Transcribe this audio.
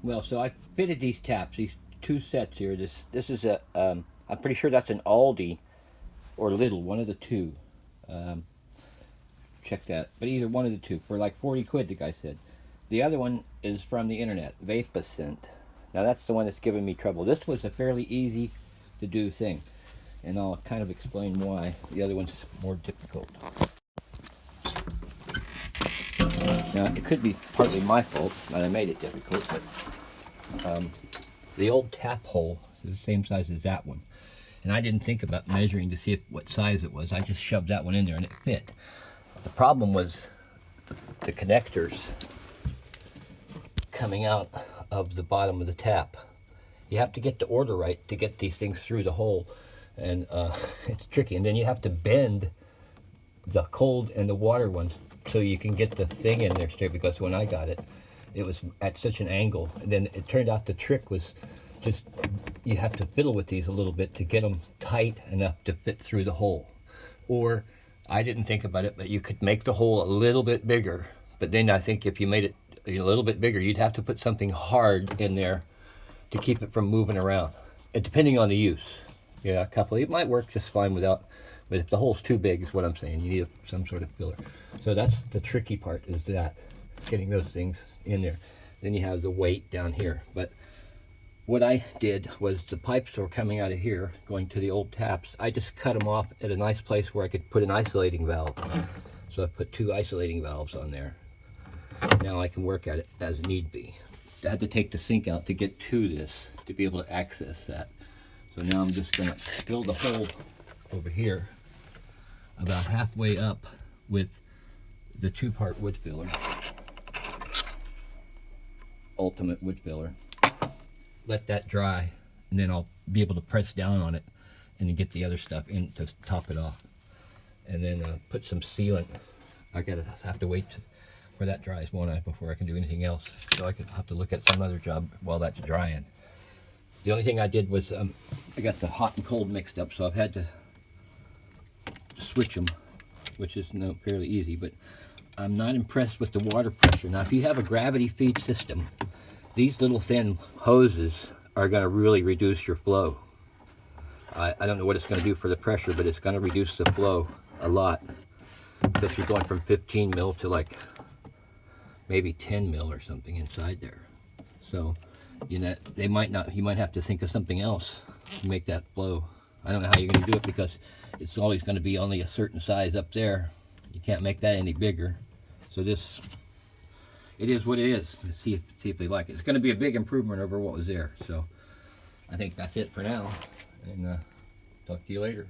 Well, so I fitted these taps, these two sets here. This is a I'm pretty sure that's an Aldi or Lidl, one of the two. Um, Check that, but either one of the two for like 40 quid. The guy said. The other one is from the internet, Vapacent. Now that's the one that's giving me trouble. This was a fairly easy to do thing, and I'll kind of explain why. The other one's more difficult. Now it could be partly my fault that I made it difficult, but the old tap hole is the same size as that one. And I didn't think about measuring to see what size it was. I just shoved that one in there and it fit. The problem was the connectors coming out of the bottom of the tap. You have to get the order right to get these things through the hole, and it's tricky. And then you have to bend the cold and the water ones so you can get the thing in there straight, because when I got it, it was at such an angle. And then it turned out the trick was just you have to fiddle with these a little bit to get them tight enough to fit through the hole. Or I didn't think about it, but you could make the hole a little bit bigger. But then I think if you made it a little bit bigger, you'd have to put something hard in there to keep it from moving around. And depending on the use, yeah, a couple. It might work just fine without. But if the hole's too big, is what I'm saying, you need some sort of filler. So that's the tricky part, is that getting those things in there. Then you have the weight down here. But what I did was the pipes were coming out of here, going to the old taps. I just cut them off at a nice place where I could put an isolating valve. So I put 2 isolating valves on there. Now I can work at it as need be. I had to take the sink out to get to this to be able to access that. So now I'm just going to fill the hole over here about halfway up with the 2-part wood filler, Ultimate wood filler. Let that dry, and then I'll be able to press down on it and then get the other stuff in to top it off. And then put some sealant. I have to wait for that dries, won't I, before I can do anything else. So I could have to look at some other job while that's drying. The only thing I did was I got the hot and cold mixed up, so I've had to switch them, which is fairly easy, but I'm not impressed with the water pressure. Now if you have a gravity feed system, these little thin hoses are going to really reduce your flow. I don't know what it's going to do for the pressure, but it's going to reduce the flow a lot, because you're going from 15 mil to like maybe 10 mil or something inside there. So you know, you might have to think of something else to make that flow. I don't know how you're going to do it, because it's always going to be only a certain size up there. You can't make that any bigger. So this, it is what it is. Let's see if they like it. It's going to be a big improvement over what was there. So I think that's it for now, and talk to you later.